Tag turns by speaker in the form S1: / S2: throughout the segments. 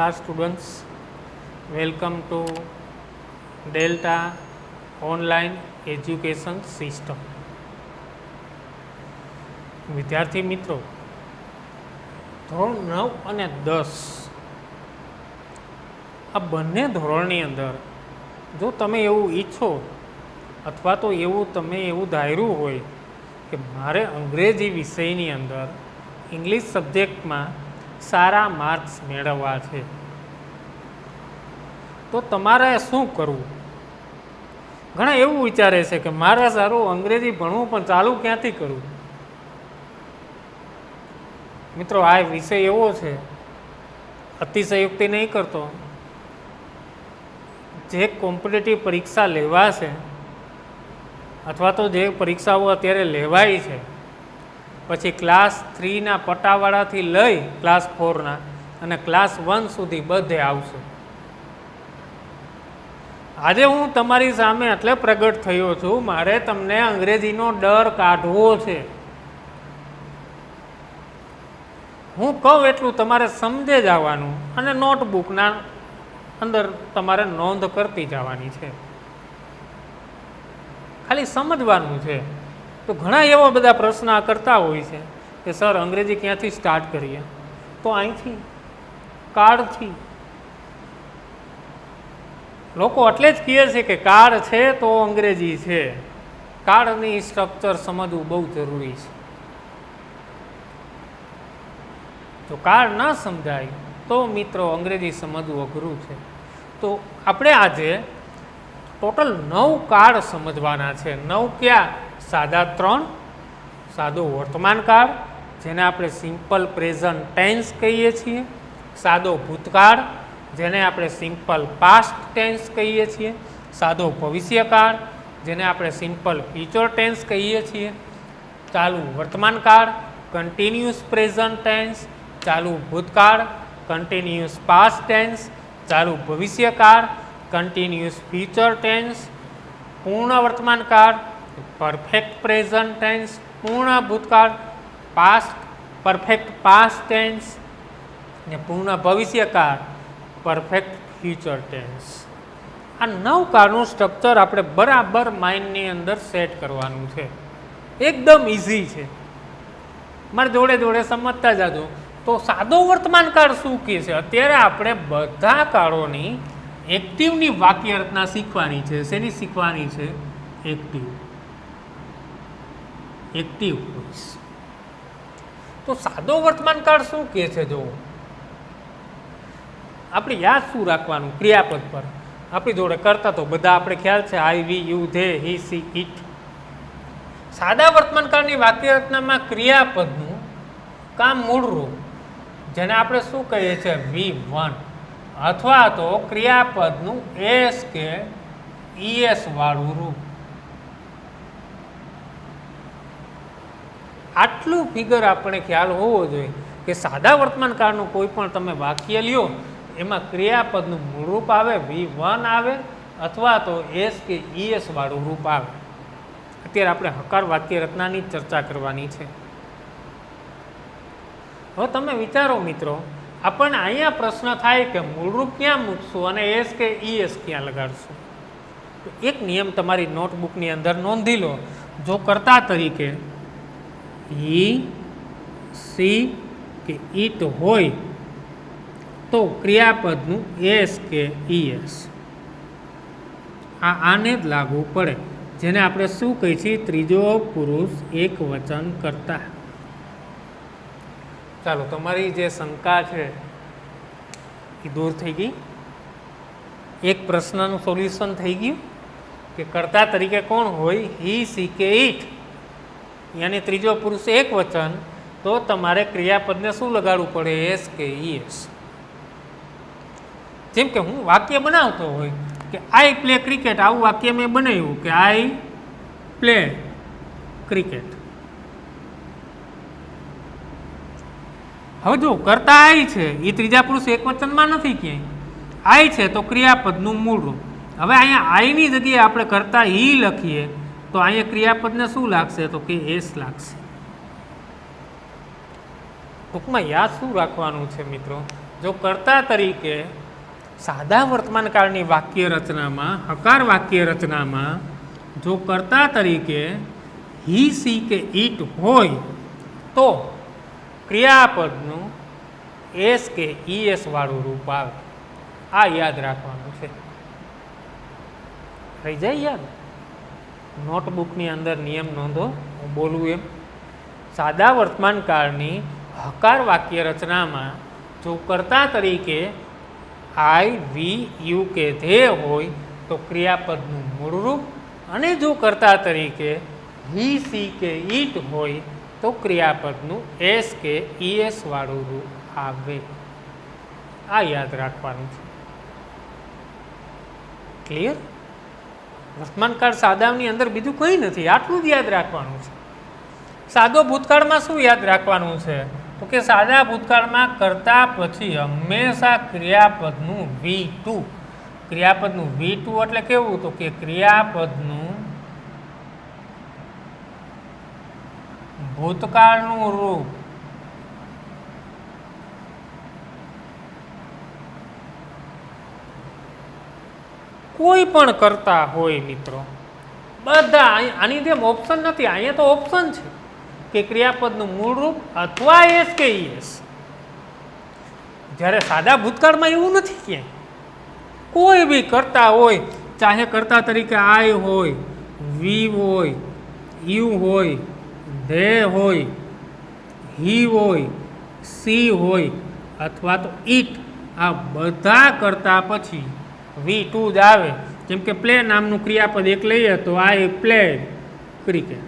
S1: नमस्कार students, welcome to Delta online education system. विद्यार्थी मित्रों, धोरण 9 અને 10 આ બંને ધોરણની અંદર જો તમે એવું ઈચ્છો અથવા તો તમે એવું ધાર્યું હોય કે મારે અંગ્રેજી વિષયની અંદર ઇંગ્લિશ સબ્જેક્ટમાં સારા માર્ક્સ મેળવવા છે, તો તમારે શું કરવું? ઘણા એવું વિચારે છે કે મારે સારું અંગ્રેજી ભણવું, પણ ચાલુ ક્યાંથી કરવું? મિત્રો, આ વિષય એવો છે, અતિશયોક્તિ નહીં કરતો, જે કોમ્પિટિટિવ પરીક્ષા લેવાશે અથવા તો જે પરીક્ષાઓ અત્યારે લેવાય છે, પછી ક્લાસ 3ના પટાવાળાથી લઈ ક્લાસ 4ના અને ક્લાસ 1 સુધી બધે આવશે. આજે હું તમારી સામે એટલે પ્રગટ થયો છું, મારે તમને અંગ્રેજીનો ડર કાઢવો છે. હું કહું એટલું તમારે સમજે જવાનું અને નોટબુકના અંદર તમારે નોંધ કરતી જવાની છે, ખાલી સમજવાનું છે. તો ઘણા એવા બધા પ્રશ્ન કરતા હોય છે કે સર અંગ્રેજી ક્યાંથી સ્ટાર્ટ કરીએ? તો અહીંથી, કાર્ડથી. લોકો એટલે જ કહે છે કે કાર્ડ છે તો અંગ્રેજી છે. કાર્ડની સ્ટ્રક્ચર સમજવું બહુ જરૂરી છે. જો કાર્ડ ના સમજાય તો મિત્રો અંગ્રેજી સમજવું અઘરું છે. તો આપણે આજે ટોટલ 9 કાર્ડ સમજવાના છે. 9 ક્યાં? સાદા 3, સાદો વર્તમાન કાળ જેને આપણે સિમ્પલ પ્રેઝન્ટ ટેન્સ કહીએ છીએ, સાદો ભૂતકાળ જેને આપણે સિમ્પલ પાસ્ટ ટેન્સ કહીએ છીએ, સાદો ભવિષ્યકાળ જેને આપણે સિમ્પલ ફ્યુચર ટેન્સ કહીએ છીએ, ચાલુ વર્તમાન કાળ કન્ટિન્યુઅસ પ્રેઝન્ટ ટેન્સ, ચાલુ ભૂતકાળ કન્ટિન્યુઅસ પાસ્ટ ટેન્સ, ચાલુ ભવિષ્યકાળ કન્ટિન્યુઅસ ફ્યુચર ટેન્સ, પૂર્ણ વર્તમાન કાળ પરફેક્ટ પ્રેઝન્ટ ટેન્સ, પૂર્ણ ભૂતકાળ પાસ્ટ પરફેક્ટ પાસ્ટ ટેન્સ ને પૂર્ણ ભવિષ્યકાળ પરફેક્ટ ફ્યુચર ટેન્સ. આ 9 કાળનું સ્ટ્રક્ચર આપણે બરાબર માઇન્ડની અંદર સેટ કરવાનું છે. એકદમ ઇઝી છે, મારી જોડે જોડે સમજતા જાજો. તો સાદો વર્તમાન કાળ શું કહે છે? અત્યારે આપણે બધા કાળોની એક્ટિવની વાક્ય રચના શીખવાની છે. શેની શીખવાની છે? એક્ટિવ. Active voice. તો સાદો વર્તમાન કાળ શું કહે છે? જો આપણે યાદ શું રાખવાનું? ક્રિયાપદ પર. આપણી જોડે કરતા તો બધા આપણે ખ્યાલ છે, I, we, you, they, he, she, it. સાદા વર્તમાન કાળની વાક્ય રચનામાં ક્રિયાપદનું કામ મૂળરૂપ જેને આપણે શું કહીએ છીએ? V1, અથવા તો ક્રિયાપદનું એસ કે ઈએસ વાળું રૂપ. આટલું ફિગર આપણે ખ્યાલ હોવો જોઈએ કે સાદા વર્તમાન કાળનું કોઈ પણ તમે વાક્ય લ્યો, એમાં ક્રિયાપદનું મૂળ રૂપ આવે, V1 આવે, અથવા તો એસ કે ઈએસ વાળું રૂપ આવે. અત્યારે આપણે હકાર વાક્ય રચનાની ચર્ચા કરવાની છે. હવે તમે વિચારો મિત્રો, આપણને અહીંયા પ્રશ્ન થાય કે મૂળરૂપ ક્યાં મૂકશું અને એસ કે ઈએસ ક્યાં લગાડશું? તો એક નિયમ તમારી નોટબુકની અંદર નોંધી લો. જો કર્તા તરીકે ઈ, સી કે ઈટ હોય તો ક્રિયાપદનું એસ કે ઈએસ આને જ લાગુ પડે, જેને આપણે શું કહીએ છીએ? ત્રીજો પુરુષ એક વચન કર્તા. ચાલો, તમારી જે શંકા છે એ દૂર થઈ ગઈ. એક પ્રશ્નનું સોલ્યુશન થઈ ગયું કે કર્તા તરીકે કોણ હોય? હી, સી કે ઈટ, યાની ત્રીજો પુરુષ એક વચન. તો તમારે ક્રિયાપદને શું લગાડવું પડે? એસ કે ઈએસ. જેમ કે હું વાક્ય બનાવતો હોય કે આઈ પ્લે ક્રિકેટ, આવું વાક્ય મેં બનાવ્યું કે આઈ પ્લે ક્રિકેટ. હવે જો કરતા આઈ છે, એ ત્રીજા પુરુષ એક વચનમાં નથી ક્યાંય. આઈ છે તો ક્રિયાપદનું મૂળ રૂપ. હવે અહીંયા આઈની જગ્યાએ આપણે કરતા હી લખીએ તો અહીંયા ક્રિયાપદને શું લાગશે? તો કે એસ લાગશે. ટૂંકમાં યાદ શું રાખવાનું છે મિત્રો? જો કર્તા તરીકે સાદા વર્તમાનકાળની વાક્ય રચનામાં, હકાર વાક્ય રચનામાં જો કર્તા તરીકે હી, સી કે ઈટ હોય તો ક્રિયાપદનું એસ કે ઈએસ વાળું રૂપ આવે. આ યાદ રાખવાનું છે. થઈ જાય યાદ? નોટબુકની અંદર નિયમ નોંધો, હું બોલું એમ. સાદા વર્તમાનકાળની હકાર વાક્ય રચનામાં જો કર્તા તરીકે આઈ, વી, યુ કે ધે હોય તો ક્રિયાપદનું મૂળ રૂપ, અને જો કર્તા તરીકે હી, સી કે ઈટ હોય તો ક્રિયાપદનું એસ કે ઈએસ વાળું રૂપ આવે. આ યાદ રાખવાનું છે. ક્લિયર? વર્તમાનકાળ સાદાની અંદર બીજું કંઈ નથી, આટલું જ યાદ રાખવાનું છે. સાદો ભૂતકાળમાં શું યાદ રાખવાનું છે? તો કે સાદા ભૂતકાળમાં કર્તા પછી હંમેશા ક્રિયાપદનું V2. ક્રિયાપદનું V2 એટલે કેવું? તો કે ક્રિયાપદનું ભૂતકાળનું રૂપ કોઈ પણ કરતા હોય મિત્રો, બધા. આની જેમ ઓપ્શન નથી, અહીંયા તો ઓપ્શન છે કે ક્રિયાપદનું મૂળ રૂપ અથવા એસ કે ઈએસ. જ્યારે સાદા ભૂતકાળમાં એવું નથી ક્યાંય. કોઈ બી કરતા હોય, ચાહે કરતા તરીકે આઈ હોય, વી હોય, યુ હોય, ધે હોય, હી હોય, સી હોય અથવા તો ઈટ, આ બધા કરતા પછી V2 જ આવે. જેમ કે પ્લે નામનું ક્રિયાપદ એક લઈએ તો આઈ પ્લે ક્રિકેટ.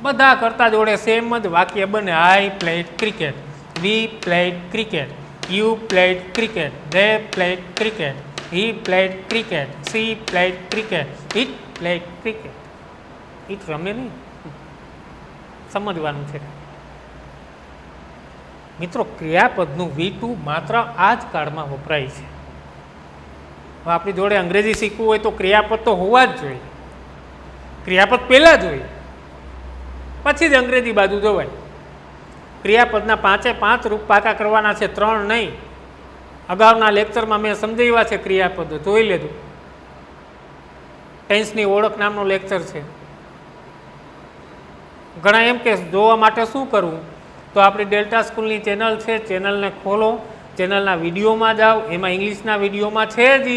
S1: બધા કરતા જોડે સેમ જ વાક્ય બને. I played cricket, we played cricket, you played cricket, they played cricket, he played cricket, she played cricket, it played cricket. It રમે નહીં, સમજવાનું છે મિત્રો. ક્રિયાપદનું V2 માત્ર આ જ કાળમાં વપરાય છે. હવે આપણી જોડે અંગ્રેજી શીખવું હોય તો ક્રિયાપદ તો હોવા જ જોઈએ. ક્રિયાપદ પહેલાં જોઈએ, પછી જ અંગ્રેજી બાજુ જોવાય. ક્રિયાપદના 5 રૂપ પાકા કરવાના છે, 3 નહીં. અગાઉના લેક્ચરમાં મેં સમજાવ્યા છે ક્રિયાપદો, જોઈ લેજો. ટેન્સની ઓળખ નામનો લેક્ચર છે. ઘણા એમ કે જોવા માટે શું કરવું? તો આપણી ડેલ્ટા સ્કૂલની ચેનલ છે, ચેનલને ખોલો, ચેનલના વિડીયોમાં જાઓ, એમાં ઇંગ્લિશના વિડીયોમાં છે જ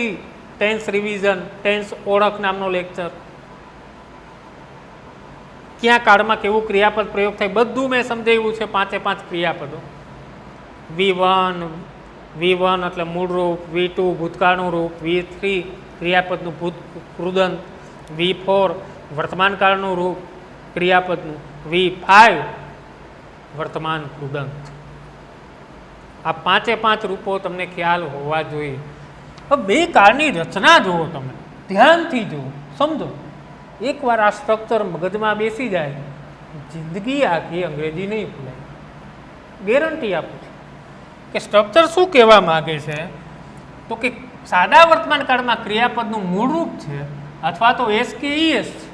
S1: ટેન્સ રિવિઝન, ટેન્સ ઓળખ નામનો લેક્ચર. ક્યાં કાળમાં કેવું ક્રિયાપદ પ્રયોગ થાય બધું મેં સમજાવ્યું છે. 5 ક્રિયાપદો. V1 એટલે મૂળ રૂપ, V2 ભૂતકાળનું રૂપ, V3 ક્રિયાપદનું કૃદંત, V4 વર્તમાનકાળનું રૂપ ક્રિયાપદનું, V5 વર્તમાન કૃદંત. આ 5 રૂપો તમને ખ્યાલ હોવા જોઈએ. હવે બે કાળની રચના જુઓ, તમે ધ્યાનથી જુઓ, સમજો. એકવાર આ સ્ટ્રક્ચર મગજમાં બેસી જાય, જિંદગી આખી અંગ્રેજી નહીં ભૂલાય. ગેરંટી આપું છું કે સ્ટ્રક્ચર શું કહેવા માગે છે? તો કે સાદા વર્તમાન કાળમાં ક્રિયાપદનું મૂળ રૂપ છે અથવા તો એસ કે ઈએસ છે.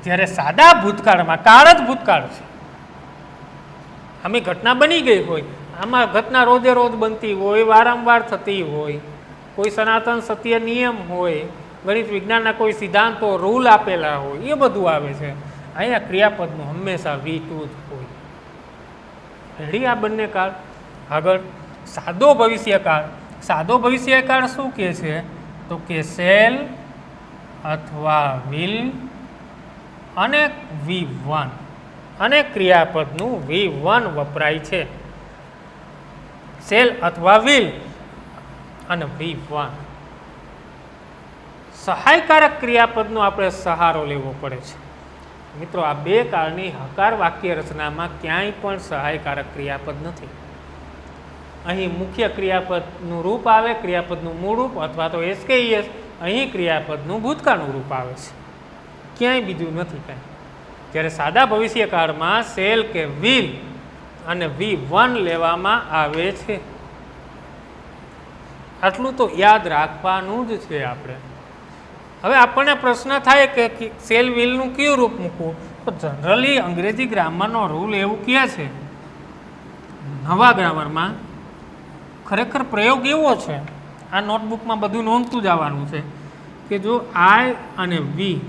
S1: જ્યારે સાદા ભૂતકાળમાં, કાળ જ ભૂતકાળ છે, આમી ઘટના બની ગઈ હોય, આમાં ઘટના રોજે રોજ બનતી હોય, વારંવાર થતી હોય, કોઈ સનાતન સત્ય નિયમ હોય, ગણિત વિજ્ઞાનના કોઈ સિદ્ધાંતો, રૂલ આપેલા હોય, એ બધું આવે છે. અહીંયા ક્રિયાપદનું હંમેશા V2 જ હોય. રેડી? આ બંને કાળ. આગળ સાદો ભવિષ્યકાળ. સાદો ભવિષ્યકાળ શું કહે છે? તો કે શેલ અથવા વિલ અને V1 અને ક્રિયાપદનું V1 વપરાય છે. શેલ અથવા વિલ અને V1. સહાયકારક ક્રિયાપદનો આપણે સહારો લેવો પડે છે મિત્રો. આ બે કાળની હકાર વાક્ય રચનામાં ક્યાંય પણ સહાયકારક ક્રિયાપદ નથી. અહીં મુખ્ય ક્રિયાપદનું રૂપ આવે, ક્રિયાપદનું મૂળ રૂપ અથવા તો એસ કે ઈએસ. અહીં ક્રિયાપદનું ભૂતકાળનું રૂપ આવે છે, ક્યાંય બીજું નથી કાંઈ. જ્યારે સાદા ભવિષ્યકાળમાં શેલ કે વિલ અને V1 લેવામાં આવે છે. આટલું તો યાદ રાખવાનું જ છે આપણે. હવે આપણને પ્રશ્ન થાય કે શેલ વિલનું કયું રૂપ મૂકવું? તો જનરલી અંગ્રેજી ગ્રામરનો રૂલ એવું કહે છે નવા ગ્રામરમાં ખરેખર પ્રયોગ એવો છે, આ નોટબુકમાં બધું નોંધતું જવાનું છે કે જો આઈ અને વી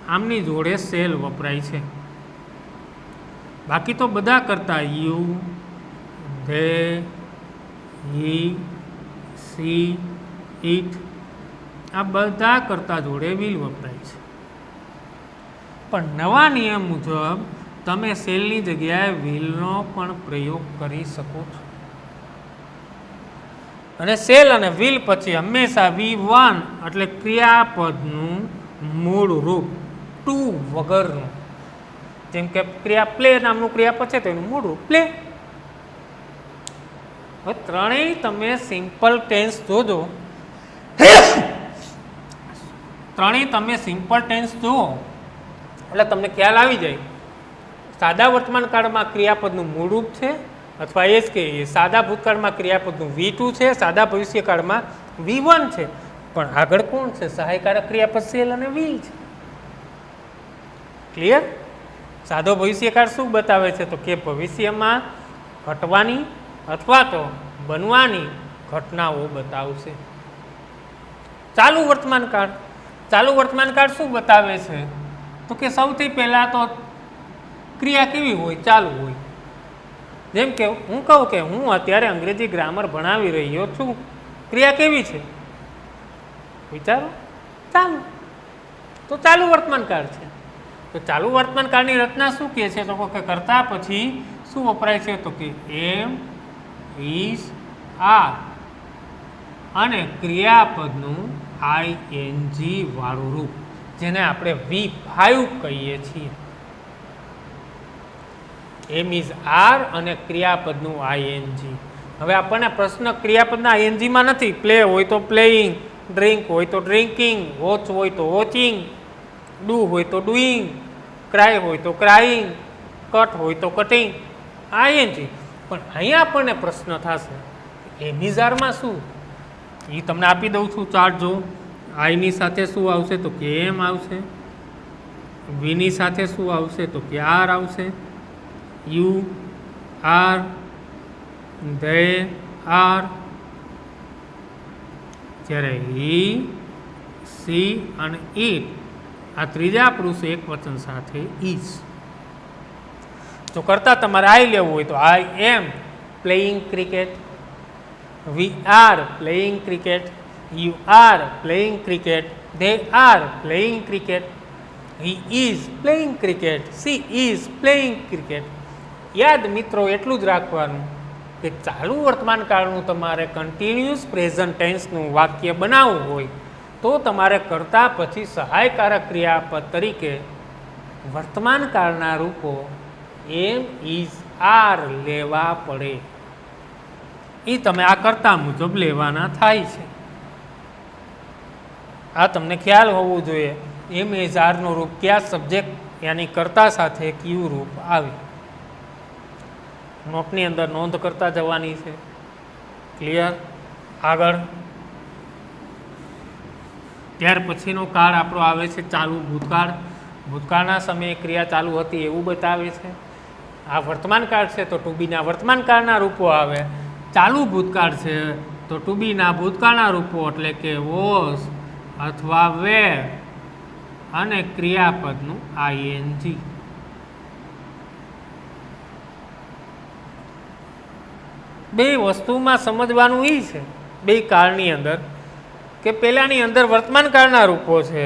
S1: આમની જોડે સેલ વપરાય છે, બાકી તો બધા કરતા you, they, he, she, it આ બધા કરતા જોડે વિલ વપરાય છે. પણ નવા નિયમ મુજબ તમે સેલની જગ્યાએ વિલનો પણ પ્રયોગ કરી શકો છો. અને સેલ અને વિલ પછી હંમેશા V1 એટલે ક્રિયાપદનું મૂળ રૂપ ટુ વગરનું, જેમ કે ક્રિયા પ્લે નામનું ક્રિયાપદ છે તો એનું મૂળ રૂપ પ્લે. હવે ત્રણેય તમે સિમ્પલ ટેન્સ જોજો, ત્રણેય તમે સિમ્પલ ટેન્સ જુઓ એટલે તમને ખ્યાલ આવી જાય. સાદા વર્તમાન કાળમાં ક્રિયાપદનું મૂળ રૂપ છે અથવા એ જ કે સાદા ભૂતકાળમાં ક્રિયાપદનું V2 છે, સાદા ભવિષ્યકાળમાં V1 છે, પણ આગળ કોણ છે? સહાયકારક ક્રિયાપદ સેલ અને વિલ છે. ક્લિયર? સાદો ભવિષ્યકાળ શું બતાવે છે? તો કે ભવિષ્યમાં ઘટવાની અથવા તો બનવાની ઘટનાઓ બતાવશે. ચાલુ વર્તમાન કાળ, ચાલુ વર્તમાન કાળ શું બતાવે છે? તો કે સૌથી પહેલાં તો ક્રિયા કેવી હોય? ચાલુ હોય. જેમ કે હું કહું કે હું અત્યારે અંગ્રેજી ગ્રામર ભણાવી રહ્યો છું, ક્રિયા કેવી છે? વિચારો, ચાલુ. તો ચાલુ વર્તમાન કાળ છે. તો ચાલુ વર્તમાન કાળની રચના શું કહે છે? તો કે કરતા પછી શું વપરાય છે? તો કે એમ, ઇઝ, આર અને ક્રિયાપદનું ING વાળું રૂપ, જેને આપણે V5 કહીએ છીએ. એમ ઇઝ આર અને ક્રિયાપદનું ING. હવે આપણને પ્રશ્ન ક્રિયાપદના INGમાં નથી. પ્લે હોય તો પ્લેઇંગ, ડ્રિંક હોય તો ડ્રિંકિંગ, વોચ હોય તો વોચિંગ, ડુ હોય તો ડુઈંગ, ક્રાય હોય તો ક્રાઇંગ, કટ હોય તો કટિંગ, ING. પણ અહીંયા આપણને પ્રશ્ન થશે એમ ઇઝ આરમાં શું? એ તમને આપી દઉં છું ચાર્ટ. જો આઈની સાથે શું આવશે? તો કે એમ આવશે. વીની સાથે શું આવશે? તો કે આર આવશે. You, are, they, are. જ્યારે હી, સી અને ઇટ આ ત્રીજા પુરુષ એક વચન સાથે ઇઝ. જો કરતા તમારે આઈ લેવું હોય તો I am playing cricket, we are playing cricket, you are playing cricket, they are playing cricket, he is playing cricket, she is playing cricket. યાદ મિત્રો એટલું જ રાખવાનું કે ચાલુ વર્તમાન કાળનું તમારે કન્ટિન્યુઅસ પ્રેઝન્ટ ટેન્સનું વાક્ય બનાવવું હોય તો તમારે કરતા પછી સહાયકારક ક્રિયાપદ તરીકે વર્તમાન કાળના રૂપો એમ, ઇઝ, આર લેવા પડે. એ તમે આ કરતા મુજબ લેવાના થાય છે. આ તમને ખ્યાલ હોવું જોઈએ. એમ ઇઝ આરનું રૂપ કયા સબ્જેક્ટ યાની કરતા સાથે કયું રૂપ આવે. નોટની અંદર નોંધ કરતા જવાની છે. ક્લિયર? આગળ ત્યાર પછીનો કાળ આપણો આવે છે ચાલુ ભૂતકાળ. ભૂતકાળના સમયે ક્રિયા ચાલુ હતી એવું બતાવે છે. આ વર્તમાન કાળ છે તો ટુ બીના વર્તમાન કાળના રૂપો આવે. ચાલુ ભૂતકાળ છે તો ટુ બીના ભૂતકાળના રૂપો એટલે કે વોઝ અથવા વેર અને ક્રિયાપદનું ING. બે વસ્તુમાં સમજવાનું એ છે બે કાળની અંદર કે પહેલાની અંદર વર્તમાન કાળના રૂપો છે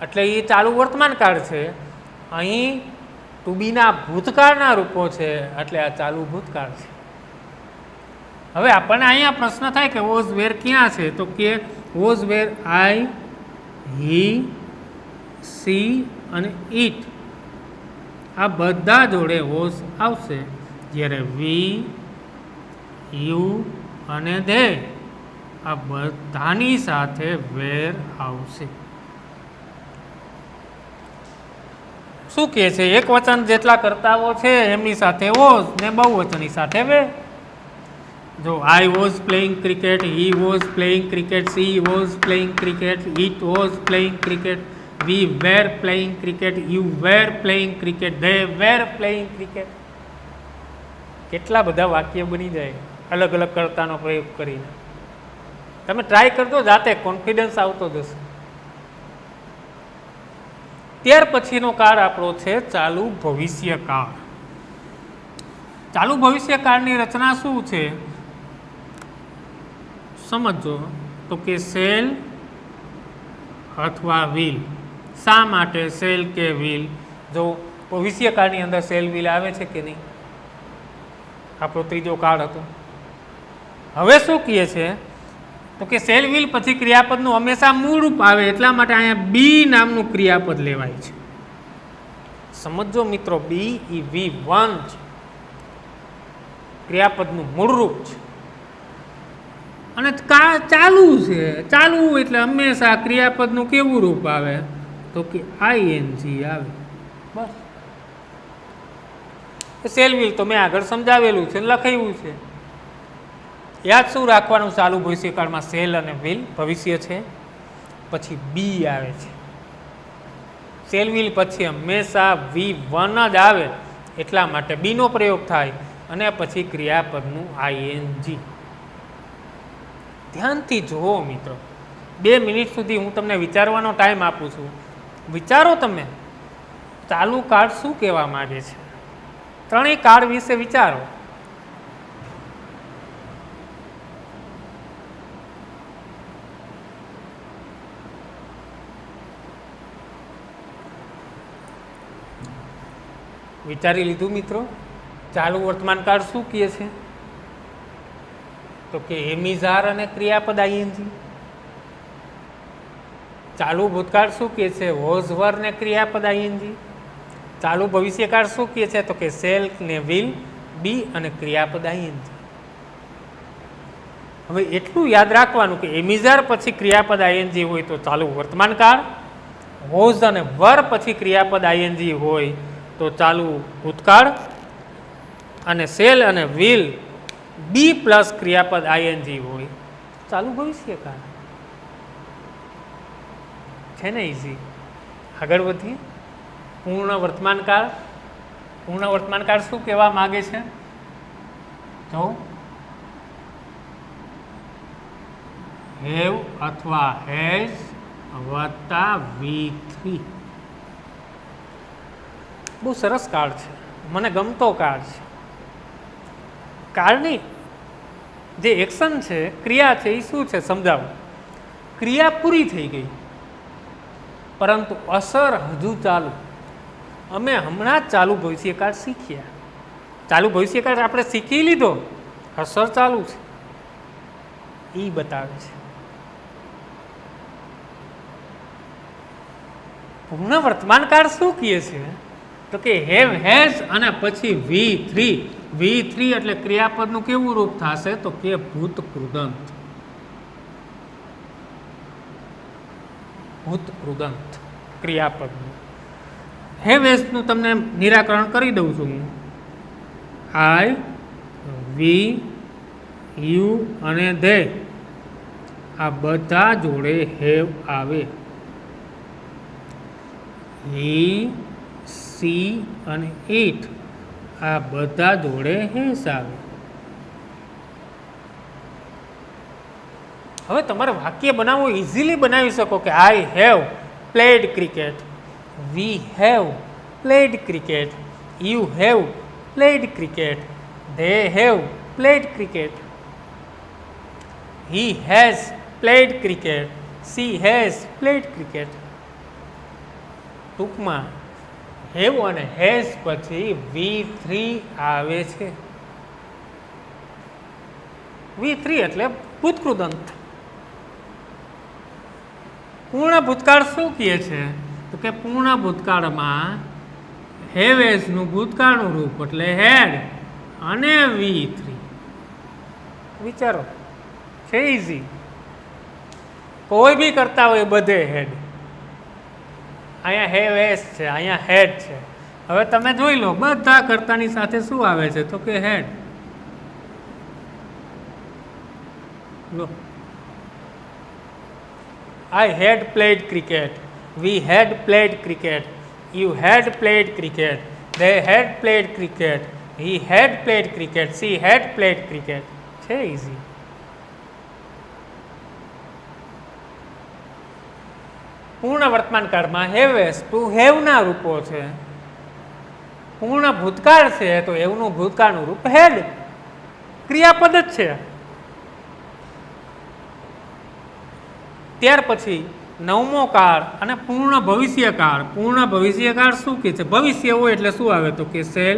S1: એટલે એ ચાલુ વર્તમાન કાળ છે. અહીં ટુ બીના ભૂતકાળના રૂપો છે એટલે આ ચાલુ ભૂતકાળ છે. હવે આપણને અહીંયા પ્રશ્ન થાય કે વોઝ વેર ક્યાં છે? તો કે was wear I, he, C અને ઇટ આ બધા જોડે વોઝ આવશે, જ્યારે વી, યુ અને ધે આ બધાની સાથે વેર આવશે. શું કહે છે? એક વચન જેટલા કર્તાઓ છે એમની સાથે વોઝ ને બહુવચનની સાથે વેર. જો I was playing cricket, he was playing cricket, she was playing cricket, it was playing cricket, we were playing cricket, you were playing cricket, they were playing cricket. કેટલા બધા વાક્ય બની જાય અલગ અલગ કર્તાનો પ્રયોગ કરીને. તમે ટ્રાય કરજો, જાતે કોન્ફિડન્સ આવતો જશે. ત્યાર પછીનો કાળ આપણો છે ચાલુ ભવિષ્યકાળ. ચાલુ ભવિષ્યકાળની રચના શું છે સમજો. તો કે સેલ અથવા વ્હીલ. શા માટે સેલ કે વ્હીલ? જો ભવિષ્યકાળની અંદર સેલ વ્હીલ આવે છે કે નહીં? આપણો ત્રીજો કાળ હતો. હવે શું કહે છે? તો કે સેલ વ્હીલ પછી ક્રિયાપદનું હંમેશા મૂળ રૂપ આવે, એટલા માટે અહીંયા બી નામનું ક્રિયાપદ લેવાય છે. સમજો મિત્રો, બી ઈ V1 છે, ક્રિયાપદનું મૂળ રૂપ છે. અને ચાલુ છે, ચાલુ એટલે હંમેશા ક્રિયાપદનું કેવું રૂપ આવે? તો કે આઈએનજી આવે. બસ. સેલ વ્હીલ તો મેં આગળ સમજાવેલું છે, લખાયું છે. યાદ શું રાખવાનું? ચાલુ ભવિષ્યકાળમાં સેલ અને વ્હીલ ભવિષ્ય છે, પછી બી આવે છે. સેલ વ્હીલ પછી હંમેશા V1 જ આવે, એટલા માટે બીનો પ્રયોગ થાય અને પછી ક્રિયાપદનું આઈએનજી. ધ્યાનથી જુઓ મિત્રો, 2 મિનિટ સુધી હું તમને વિચારવાનો ટાઈમ આપું છું. વિચારો તમે, ચાલુ કાળ શું કહેવા માંગે છે? ત્રણેય કાળ વિશે વિચારો. વિચારી લીધું મિત્રો? ચાલુ વર્તમાન કાળ શું કહે છે? તો કે એમિઝાર અને ક્રિયાપદ આઈએનજી. ચાલુ ભૂતકાળ શું કહે છે? વોઝ વર ને ક્રિયાપદ આઈએનજી. ચાલુ ભવિષ્યકાળ શું કહે છે? તો કે સેલ ને વિલ, બી અને ક્રિયાપદ આઈએનજી. હવે એટલું યાદ રાખવાનું કે એમિઝાર પછી ક્રિયાપદ આઈએનજી હોય તો ચાલુ વર્તમાન કાળ, વોઝ અને વર પછી ક્રિયાપદ આઈએનજી હોય તો ચાલુ ભૂતકાળ, અને સેલ અને વિલ બી પ્લસ ક્રિયાપદ આઈએનજી હોય ચાલુ ભવિષ્યકાળ. છે ને ઇઝી? આગળ વધીએ. પૂર્ણ વર્તમાન કાળ. પૂર્ણ વર્તમાન કાળ શું કહેવા માંગે છે? જો હેવ અથવા હેઝ વત્તા V3. બહુ સરસ કાળ છે, મને ગમતો કાળ છે. કાળની જે એક્શન છે, ક્રિયા છે, એ શું છે સમજાવો. ક્રિયા પૂરી થઈ ગઈ પરંતુ અસર હજુ ચાલુ. અમે હમણાં જ ચાલુ ભવિષ્યકાળ શીખ્યા. ચાલુ ભવિષ્યકાળ આપણે શીખી લીધો, અસર ચાલુ છે, એ બતાવે છે. પૂર્ણ વર્તમાન કાળ શું કહે છે? તો કે હેવ, હેઝ અને પછી V3 એટલે ક્રિયાપદનું કેવું રૂપ થશે? તો કે ભૂત કૃદંત. ભૂત કૃદંત ક્રિયાપદનું. હેવ, હેઝનું તમને નિરાકરણ કરી દઉં છું હું. આઈ, વી, યુ અને ધે આ બધા જોડે હેવ આવે. હી, સી અને ઇટ આ બધા જોડે હેસ આવે. હવે તમારે વાક્ય બનાવવું ઇઝીલી બનાવી શકો કે I have played cricket, we have played cricket, you have played cricket, they have played cricket, he has played cricket, she has played cricket. ટૂંકમાં હેવ અને હેઝ પછી V3 આવે છે. V3 એટલે ભૂતકૃદંત. પૂર્ણ ભૂતકાળ શું કહે છે? તો કે પૂર્ણ ભૂતકાળમાં હેવ હેઝનું ભૂતકાળનું રૂપ એટલે હેડ અને V3. વિચારો, છે ઇઝી. કોઈ બી કરતા હોય બધે હેડ. અહીંયા હેવ હેઝ છે, અહીંયા હેડ છે. હવે તમે જોઈ લો, બધા કર્તાની સાથે શું આવે છે? તો કે હેડ. લો, I had played cricket, we had played cricket, you had played cricket, they had played cricket, he had played cricket, she had played cricket. છે easy. પૂર્ણ વર્તમાન કાળમાં હેવેસ ટુ હેવના રૂપો છે. પૂર્ણ ભૂતકાળ છે તો એવનું ભૂતકાળનું રૂપ હેડ, ક્રિયાપદ જ છે. ત્યાર પછી નવમો કાળ અને પૂર્ણ ભવિષ્યકાળ. પૂર્ણ ભવિષ્યકાળ શું કે છે? ભવિષ્ય હોય એટલે શું આવે તો કે સેલ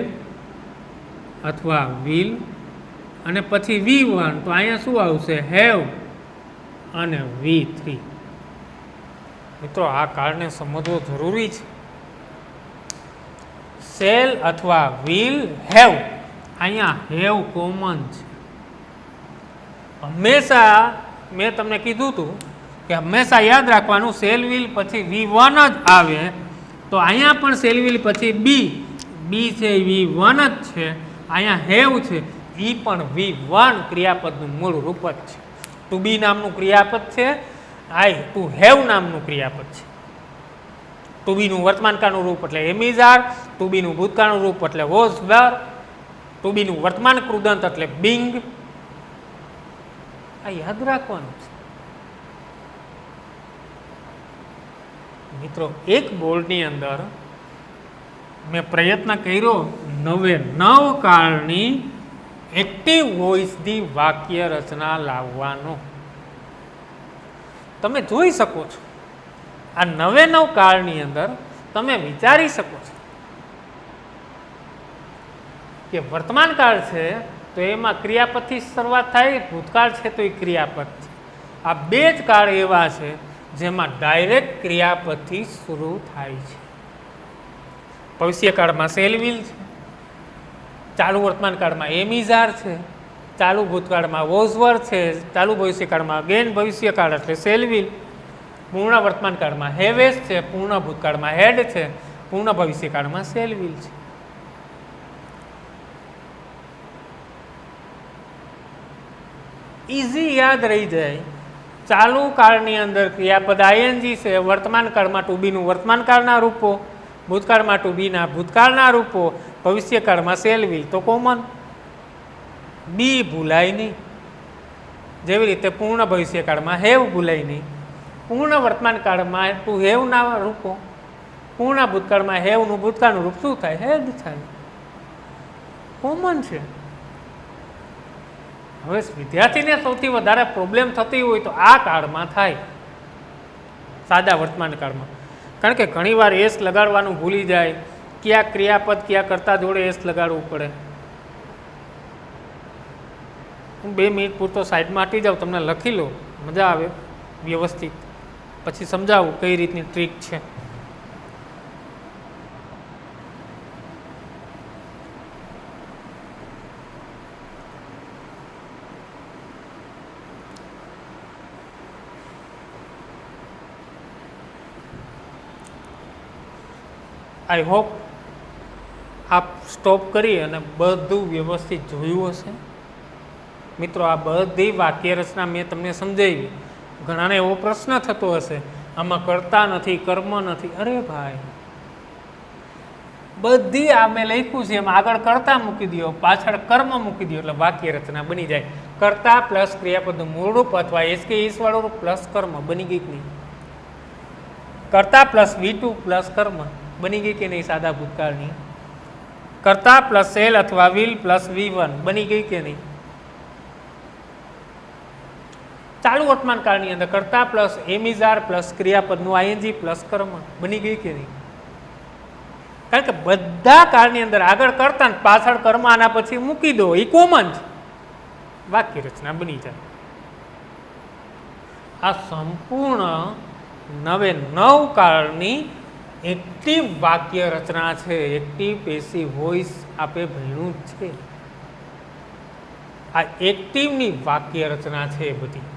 S1: અથવા વિલ, અને પછી V1 તો અહીંયા શું આવશે? હેવ અને V3. મિત્રો આ કાળને સમજવો જરૂરી છે. સેલ અથવા વિલ, હેવ, અહીંયા હેવ કોમન છે. હંમેશા મેં તમને કીધું હતું કે હંમેશા યાદ રાખવાનું સેલ વિલ પછી V1 જ આવે, તો અહીંયા પણ સેલ વિલ પછી બી છે V1 જ છે. અહીંયા હેવ છે એ પણ V1 ક્રિયાપદનું મૂળ રૂપ જ છે. ટુ બી નામનું ક્રિયાપદ છે, આઈ ટુ હેવ નામનું ક્રિયાપદ છે. ટુ બીનું વર્તમાનકાળનું રૂપ એટલે એમિઝાર, ટુ બીનું ભૂતકાળનું રૂપ એટલે વોઝ વર, ટુ બીનું વર્તમાન કૃદંત એટલે બિંગ. આ યાદ રાખવાનું છે મિત્રો. એક બોર્ડની અંદર મેં પ્રયત્ન કર્યો 9 કાળની એક્ટિવ વોઇસની વાક્ય રચના લાવવાનો. તમે જોઈ શકો છો આ 9 કાળની અંદર તમે વિચારી શકો છો કે વર્તમાન કાળ છે તો એમાં ક્રિયાપદથી શરૂઆત થાય, ભૂતકાળ છે તો એ ક્રિયાપદ છે. આ બે જ કાળ એવા છે જેમાં ડાયરેક્ટ ક્રિયાપદથી શરૂ થાય છે. ભવિષ્યકાળમાં સેલવિલ છે, ચાલુ વર્તમાન કાળમાં એમિઝાર છે, ચાલુ ભૂતકાળમાં વોઝવર છે, ચાલુ ભવિષ્યકાળમાં અગેન ભવિષ્યકાળ એટલે સેલવિલ, પૂર્ણ વર્તમાન કાળમાં હેવેસ છે, પૂર્ણ ભૂતકાળમાં હેડ છે, પૂર્ણ ભવિષ્યકાળમાં સેલવિલ છે. ઇઝી યાદ રહી જાય. ચાલુ કાળની અંદર ક્રિયાપદ આઈએનજી છે, વર્તમાન કાળમાં ટુ બીનું વર્તમાન કાળના રૂપો, ભૂતકાળમાં ટુ બીના ભૂતકાળના રૂપો, ભવિષ્યકાળમાં સેલવિલ તો કોમન, બી ભૂલાય નહીં. જેવી રીતે પૂર્ણ ભવિષ્યકાળમાં હેવ ભૂલાય નહીં, પૂર્ણ વર્તમાન કાળમાં ટુ હેવના રૂપો, પૂર્ણ ભૂતકાળમાં હેવનું ભૂતકાળનું રૂપ શું થાય? હેડ થાય. કોમન છે. હવે વિદ્યાર્થીને સૌથી વધારે પ્રોબ્લેમ થતી હોય તો આ કાળમાં થાય, સાદા વર્તમાન કાળમાં. કારણ કે ઘણીવાર એસ લગાડવાનું ભૂલી જાય, કયા ક્રિયાપદ કયા કર્તા જોડે એસ લગાડવું પડે. હું 2 મિનિટ પૂરતો સાઈડમાં હટી જાઉં, તમને લખી લો, મજા આવે વ્યવસ્થિત, પછી સમજાવું કઈ રીતની ટ્રીક છે. આઈ હોપ આપ સ્ટોપ કરી અને બધું વ્યવસ્થિત જોયું હશે. મિત્રો આ બધી વાક્ય રચના મેં તમને સમજાવી. ઘણાને એવો પ્રશ્ન થતો હશે આમાં કર્તા નથી, કર્મ નથી. અરે ભાઈ, બધી આ મેં લખ્યું છે એમાં આગળ કર્તા મૂકી દો, પાછળ કર્મ મૂકી દો એટલે વાક્ય રચના બની જાય. કર્તા પ્લસ ક્રિયાપદનું મૂળરૂપ અથવા એસ કે ઈસ વાળું રૂપ પ્લસ કર્મ બની ગઈ કે નહીં? કર્તા પ્લસ V2 પ્લસ કર્મ બની ગઈ કે નહીં સાદા ભૂતકાળની? કર્તા પ્લસ સેલ અથવા વિલ પ્લસ V1 બની ગઈ કે નહીં? ચાલુ વર્તમાન કાળની અંદર કર્તા પ્લસ એમિઝાર પ્લસ ક્રિયાપદનું આઈએનજી પ્લસ કર્મ બની ગઈ કે નહીં? કારણ કે બધા કાળની અંદર આગળ કર્તા ને પાછળ કર્મ આના પછી મૂકી દો, એ કોમન છે, વાક્ય રચના બની જાય. આ સંપૂર્ણ 9 કાળની એક્ટિવ વાક્ય રચના છે. એક્ટિવ પેસિવ વોઇસ આપે ભણ્યું જ છે. આ એક્ટિવની વાક્ય રચના છે બધી.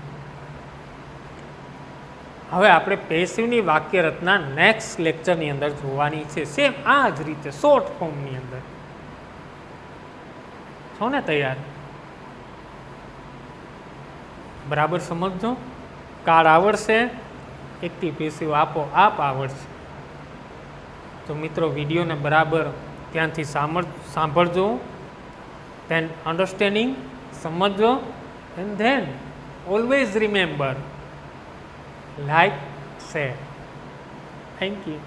S1: હવે આપણે પેસિવની વાક્ય રચના નેક્સ્ટ લેક્ચરની અંદર જોવાની છે. સેમ આ જ રીતે શોર્ટ ફોર્મની અંદર. છો ને તૈયાર? બરાબર સમજજો. કાળ આવડશે એક્ટિવ પેસિવ આપોઆપ આવડશે. તો મિત્રો વિડીયોને બરાબર ત્યાંથી સાંભળજો, ધેન અન્ડરસ્ટેન્ડિંગ, સમજજો, and then always remember, like, share. Thank you.